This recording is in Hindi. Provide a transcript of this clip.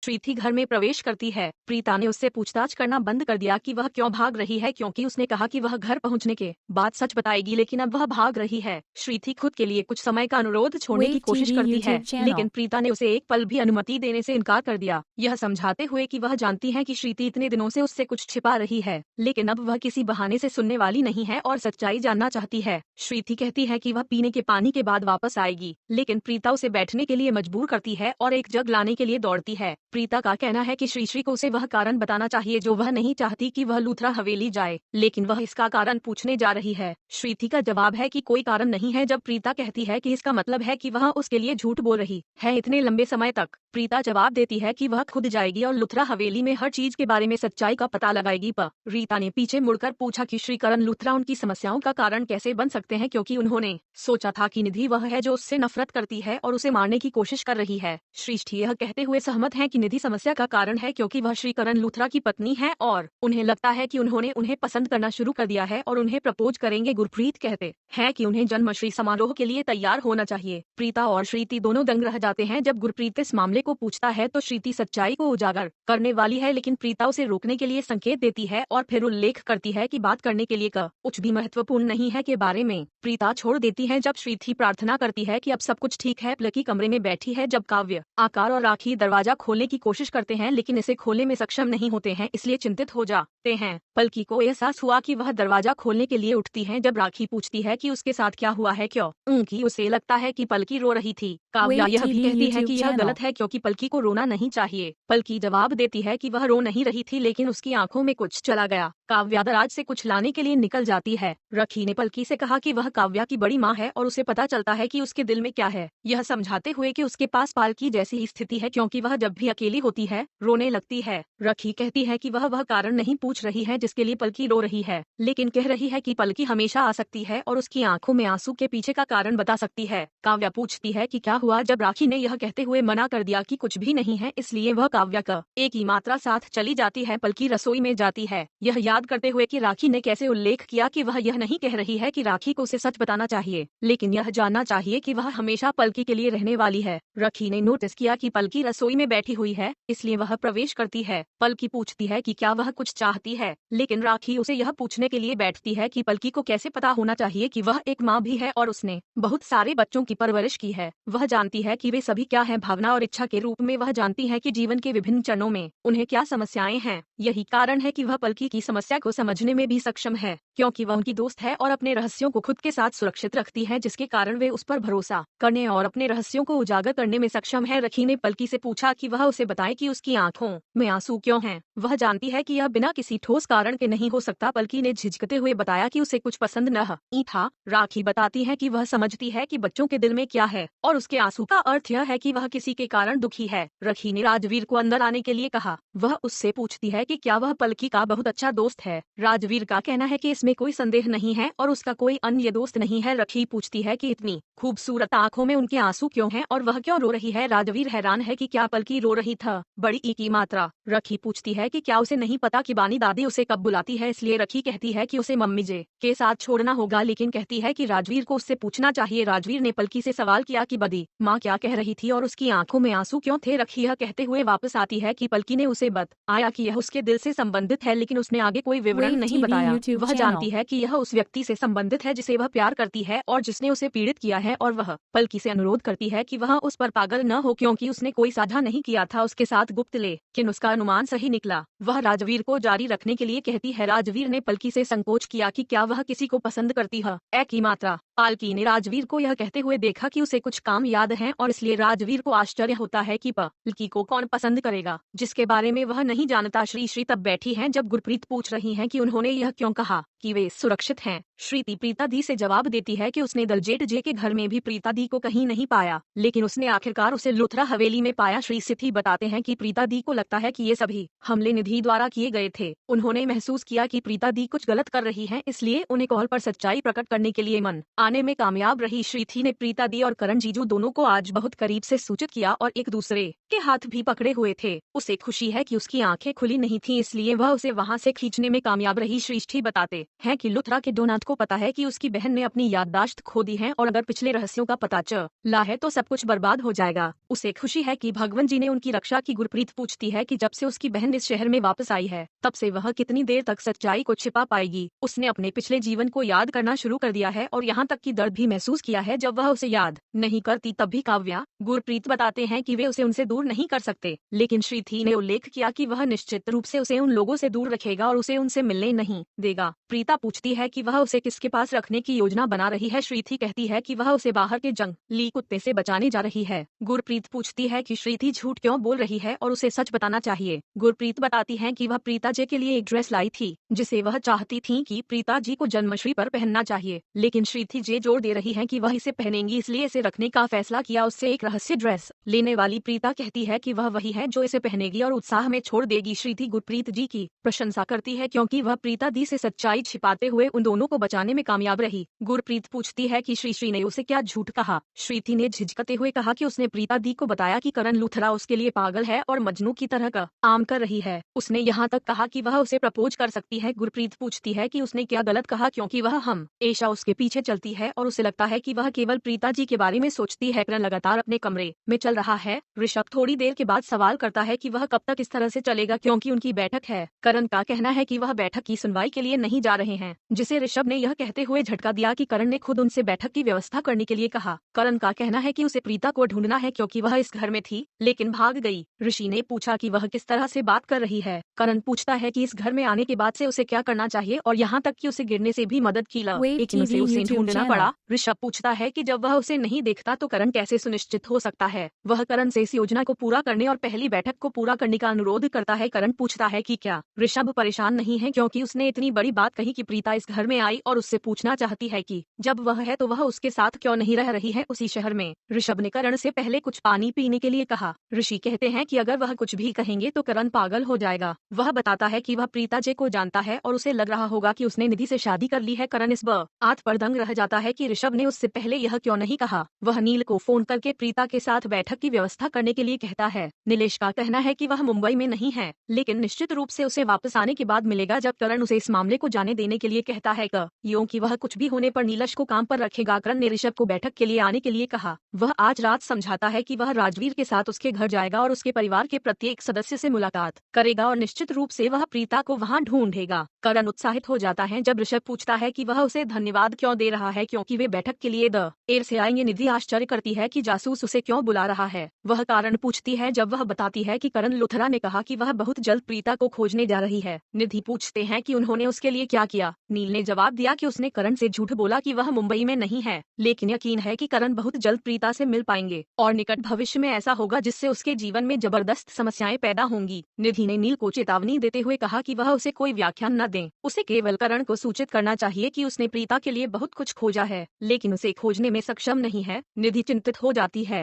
श्रीथी घर में प्रवेश करती है। प्रीता ने उससे पूछताछ करना बंद कर दिया कि वह क्यों भाग रही है, क्योंकि उसने कहा कि वह घर पहुंचने के बाद सच बताएगी, लेकिन अब वह भाग रही है। श्रीथी खुद के लिए कुछ समय का अनुरोध छोड़ने की कोशिश करती है, लेकिन प्रीता ने उसे एक पल भी अनुमति देने से इनकार कर दिया, यह समझाते हुए कि वह जानती है कि श्रीथी इतने दिनों से उससे कुछ छिपा रही है, लेकिन अब वह किसी बहाने से सुनने वाली नहीं है और सच्चाई जानना चाहती है। श्रीथी कहती है कि वह पीने के पानी के बाद वापस आएगी, लेकिन प्रीता उसे बैठने के लिए मजबूर करती है और एक जग लाने के लिए दौड़ती है। प्रीता का कहना है कि श्रीश्री को उसे वह कारण बताना चाहिए जो वह नहीं चाहती कि वह लूथरा हवेली जाए, लेकिन वह इसका कारण पूछने जा रही है। श्रीथी का जवाब है कि कोई कारण नहीं है, जब प्रीता कहती है कि इसका मतलब है कि वह उसके लिए झूठ बोल रही है इतने लंबे समय तक। प्रीता जवाब देती है कि वह खुद जाएगी और लुथरा हवेली में हर चीज के बारे में सच्चाई का पता लगाएगी। पर रीता ने पीछे मुड़कर पूछा कि श्रीकरण लुथरा उनकी समस्याओं का कारण कैसे बन सकते हैं, क्योंकि उन्होंने सोचा था कि निधि वह है जो उससे नफरत करती है और उसे मारने की कोशिश कर रही है। श्रीष्ठी यह कहते हुए सहमत है कि निधि समस्या का कारण है, क्योंकि वह श्रीकरण लुथरा की पत्नी है और उन्हें लगता है कि उन्होंने उन्हें पसंद करना शुरू कर दिया है और उन्हें प्रपोज करेंगे। गुरप्रीत कहते हैं कि उन्हें जन्मश्री समारोह के लिए तैयार होना चाहिए। प्रीता और श्रीति दोनों दंग रह जाते हैं जब गुरप्रीत इस मामले को पूछता है तो श्रीति सच्चाई को उजागर करने वाली है, लेकिन प्रीता उसे रोकने के लिए संकेत देती है और फिर उल्लेख करती है कि बात करने के लिए कुछ भी महत्वपूर्ण नहीं है के बारे में। प्रीता छोड़ देती है जब श्रीथी प्रार्थना करती है कि अब सब कुछ ठीक है। प्लकी कमरे में बैठी है जब काव्य, आकार और राखी दरवाजा खोलने की कोशिश करते हैं, लेकिन इसे खोलने में सक्षम नहीं होते हैं, इसलिए चिंतित हो जाते हैं। पलकी को एहसास हुआ कि वह दरवाजा खोलने के लिए उठती है जब राखी पूछती है कि उसके साथ क्या हुआ है, क्योंकि उसे लगता है कि पलकी रो रही थी। काव्या यह भी कहती है कि यह गलत है क्योंकि पलकी को रोना नहीं चाहिए। पलकी जवाब देती है कि वह रो नहीं रही थी, लेकिन उसकी आंखों में कुछ चला गया। काव्या दराज से कुछ लाने के लिए निकल जाती है। रखी ने पलकी से कहा कि वह काव्या की बड़ी माँ है और उसे पता चलता है कि उसके दिल में क्या है, यह समझाते हुए कि उसके पास पालकी जैसी ही स्थिति है, क्योंकि वह जब भी अकेली होती है रोने लगती है। रखी कहती है कि वह कारण नहीं पूछ रही है जिसके लिए पलकी रो रही है, लेकिन कह रही है कि पलकी हमेशा आ सकती है और उसकी आंखों में आंसू के पीछे का कारण बता सकती है। काव्या पूछती है कि क्या हुआ, जब राखी ने यह कहते हुए मना कर दिया कि कुछ भी नहीं है, इसलिए वह काव्या का एक ही मात्रा साथ चली जाती है। पलकी रसोई में जाती है, यह याद करते हुए कि राखी ने कैसे उल्लेख किया कि वह यह नहीं कह रही है कि राखी को उसे सच बताना चाहिए, लेकिन यह जानना चाहिए कि वह हमेशा पलकी के लिए रहने वाली है। राखी ने नोटिस किया कि पलकी रसोई में बैठी हुई है, इसलिए वह प्रवेश करती है। पलकी पूछती है कि क्या वह कुछ चाहती है, लेकिन राखी उसे यह पूछने के लिए बैठती है कि पलकी को कैसे पता होना चाहिए कि वह एक माँ भी है और उसने बहुत सारे बच्चों की परवरिश की है। वह जानती है कि वे सभी क्या है, भावना और इच्छा के रूप में। वह जानती है कि जीवन के विभिन्न चरणों में उन्हें क्या समस्याएं हैं। यही कारण है कि वह पलकी की समस्या को समझने में भी सक्षम है, क्योंकि वह उनकी दोस्त है और अपने रहस्यों को खुद के साथ सुरक्षित रखती है, जिसके कारण वे उस पर भरोसा करने और अपने रहस्यों को उजागर करने में सक्षम है। रखी ने पलकी से पूछा कि वह उसे बताए कि उसकी आंखों में आंसू क्यों हैं। वह जानती है कि यह बिना किसी ठोस कारण के नहीं हो सकता। पलकी ने झिझकते हुए बताया कि उसे कुछ पसंद नहीं था। राखी बताती है कि वह समझती है कि बच्चों के दिल में क्या है और उसके आंसू का अर्थ यह है कि वह किसी के कारण दुखी है। रखी ने राजवीर को अंदर आने के लिए कहा। वह उससे पूछती है कि क्या वह पलकी का बहुत अच्छा दोस्त है। राजवीर का कहना है कि इसमें कोई संदेह नहीं है और उसका कोई अन्य दोस्त नहीं है। रखी पूछती है कि इतनी खूबसूरत आंखों में उनके आंसू क्यों हैं और वह क्यों रो रही है। राजवीर हैरान है कि क्या पलकी रो रही था बड़ी ई की मात्रा। रखी पूछती है कि क्या उसे नहीं पता कि बानी दादी उसे कब बुलाती है, इसलिए रखी कहती है कि उसे मम्मी जे के साथ छोड़ना होगा, लेकिन कहती है कि राजवीर को उससे पूछना चाहिए। राजवीर ने पलकी से सवाल किया कि बदी माँ क्या कह रही थी और उसकी आंखों में आंसू क्यों थे। रखी यह कहते हुए वापस आती है कि पलकी ने उसे बताया कि यह उसके दिल से संबंधित है, लेकिन उसने आगे कोई विवरण नहीं बताया। वह जानती है कि यह उस व्यक्ति से संबंधित है जिसे वह प्यार करती है और जिसने उसे पीड़ित किया है, और वह पलकी से अनुरोध करती है कि वह उस पर पागल न हो, क्योंकि उसने कोई साझा नहीं किया था उसके साथ गुप्त, लेकिन उसका अनुमान सही निकला। वह राजवीर को जारी रखने के लिए कहती है। राजवीर ने पलकी से संकोच किया कि क्या वह किसी को पसंद करती है। एक ही मात्रा पालकी ने राजवीर को यह कहते हुए देखा कि उसे कुछ काम याद हैं और इसलिए राजवीर को आश्चर्य होता है कि पलकी को कौन पसंद करेगा जिसके बारे में वह नहीं जानता। श्री तब बैठी हैं जब गुरप्रीत पूछ रही हैं कि उन्होंने यह क्यों कहा कि वे सुरक्षित हैं। श्रीति प्रीता दी से जवाब देती है कि उसने दलजेठ जे के घर में भी प्रीता दी को कहीं नहीं पाया, लेकिन उसने आखिरकार उसे लुथरा हवेली में पाया। श्री सिथी बताते हैं कि प्रीता दी को लगता है कि ये सभी हमले निधि द्वारा किए गए थे। उन्होंने महसूस किया कि प्रीता दी कुछ गलत कर रही है, इसलिए उन्हें कॉल पर सच्चाई प्रकट करने के लिए मन आने में कामयाब रही। श्रीथी ने प्रीता दी और करण जीजू दोनों को आज बहुत करीब से सूचित किया और एक दूसरे के हाथ भी पकड़े हुए थे। उसे खुशी है कि उसकी आंखें खुली नहीं थी, इसलिए वह उसे वहां से खींचने में कामयाब रही। श्रीष्ठी बताते है कि लुथरा के डोनाल्ड को पता है कि उसकी बहन ने अपनी याददाश्त खो दी है और अगर पिछले रहस्यों का पता चला है तो सब कुछ बर्बाद हो जाएगा। उसे खुशी है कि भगवान जी ने उनकी रक्षा की। गुरप्रीत पूछती है कि जब से उसकी बहन इस शहर में वापस आई है तब से वह कितनी देर तक सच्चाई को छिपा पाएगी। उसने अपने पिछले जीवन को याद करना शुरू कर दिया है और यहाँ तक कि दर्द भी महसूस किया है जब वह उसे याद नहीं करती तब भी। काव्या गुरप्रीत बताते हैं कि वे उसे उनसे दूर नहीं कर सकते, लेकिन श्रीथी ने उल्लेख किया कि वह निश्चित रूप से उसे उन लोगों से दूर रखेगा और उसे उनसे मिलने नहीं देगा। प्रीता पूछती है कि वह उसे किसके पास रखने की योजना बना रही है। श्रीथी कहती है कि वह उसे बाहर के जंगली कुत्ते से बचाने जा रही है। गुरप्रीत पूछती है कि श्रीथी झूठ क्यों बोल रही है और उसे सच बताना चाहिए। गुरप्रीत बताती है कि वह प्रीता जी के लिए एक ड्रेस लाई थी जिसे वह चाहती थी कि प्रीता जी को जन्मश्री पर पहनना चाहिए, लेकिन श्रीथी जी जोर दे रही है कि वह इसे पहनेंगी, इसलिए इसे रखने का फैसला किया। उससे एक रहस्य ड्रेस लेने वाली प्रीता कहती है कि वह वही है जो इसे पहनेगी और उत्साह में छोड़ देगी। श्रीथी गुरप्रीत जी की प्रशंसा करती है क्योंकि वह प्रीता दी से सच्चाई छिपाते हुए उन दोनों को बचाने में कामयाब रही। गुरप्रीत पूछती है कि श्री ने उसे क्या झूठ कहा। श्रीथी ने झिझकते हुए कहा कि उसने प्रीता दी को बताया कि करण लुथरा उसके लिए पागल है और मजनू की तरह का काम कर रही है। उसने यहाँ तक कहा कि वह उसे प्रपोज कर सकती है। गुरप्रीत पूछती है कि उसने क्या गलत कहा क्योंकि वह हमेशा उसके पीछे चलती है और उसे लगता है कि वह केवल प्रीता जी के बारे में सोचती है। करण लगातार अपने कमरे में चल रहा है। ऋषभ थोड़ी देर के बाद सवाल करता है कि वह कब तक इस तरह से चलेगा क्योंकि उनकी बैठक है। करण का कहना है कि वह बैठक की सुनवाई के लिए नहीं जा रहे हैं, जिसे ऋषभ ने यह कहते हुए झटका दिया कि करण ने खुद उनसे बैठक की व्यवस्था करने के लिए कहा। करण का कहना है कि उसे प्रीता को ढूंढना है क्योंकि वह इस घर में थी लेकिन भाग गई। ऋषि ने पूछा कि वह किस तरह से बात कर रही है। करण पूछता है कि इस घर में आने के बाद से उसे क्या करना चाहिए और यहाँ तक कि उसे गिरने से भी मदद की, लेकिन उसे ढूंढना पड़ा। ऋषभ पूछता है कि जब वह उसे नहीं देखता तो करण कैसे सुनिश्चित हो सकता है। वह करण से इस योजना को पूरा करने और पहली बैठक को पूरा करने का अनुरोध करता है। करण पूछता है कि क्या ऋषभ परेशान नहीं है क्योंकि उसने इतनी बड़ी बात कही कि प्रीता इस घर में आई और उससे पूछना चाहती है कि जब वह है तो वह उसके साथ क्यों नहीं रह रही है उसी शहर में। ऋषभ ने करण से पहले कुछ पानी पीने के लिए कहा। ऋषि कहते हैं कि अगर वह कुछ भी कहेंगे तो करण पागल हो जाएगा। वह बताता है कि वह प्रीता जी को जानता है और उसे लग रहा होगा कि उसने निधि से शादी कर ली है। करण इस बात पर दंग रह जाता है कि ऋषभ ने उससे पहले यह क्यों नहीं कहा। वह नील को फोन करके प्रीता के साथ बैठक की व्यवस्था करने के लिए कहता है। नीलेश का कहना है कि वह मुंबई में नहीं है, लेकिन निश्चित रूप से उसे वापस आने के बाद मिलेगा जब करण उसे इस मामले को जाने देने के लिए कहता है कि वह कुछ भी होने पर नीलेश को काम पर रखेगा। करण ने ऋषभ को बैठक के लिए आने के लिए कहा। वह आज रात समझाता है कि वह राजवीर के साथ उसके घर जाएगा और उसके परिवार के प्रत्येक सदस्य से मुलाकात करेगा और निश्चित रूप से वह प्रीता को वहां ढूंढेगा। करण उत्साहित हो जाता है जब ऋषभ पूछता है कि वह उसे धन्यवाद क्यों दे रहा है क्योंकि वे बैठक के लिए देर से आएंगे। निधि आश्चर्य करती है कि जासूस उसे क्यों बुला रहा है। वह कारण पूछती है जब वह बताती है कि करण लुथरा ने कहा कि वह बहुत जल्द प्रीता को खोजने जा रही है। निधि पूछते हैं कि उन्होंने उसके लिए क्या किया। नील ने जवाब दिया कि उसने करण से झूठ बोला कि वह मुंबई में नहीं है, लेकिन यकीन है कि करण बहुत जल्द प्रीता से मिल पाएंगे और निकट भविष्य में ऐसा होगा जिससे उसके जीवन में जबरदस्त समस्याएं पैदा होंगी। निधि ने नील को चेतावनी देते हुए कहा कि वह उसे कोई व्याख्यान न दें, उसे केवल करण को सूचित करना चाहिए कि उसने प्रीता के लिए बहुत कुछ खोजा है लेकिन उसे खोजने में सक्षम नहीं है। निधि चिंतित हो जाती है।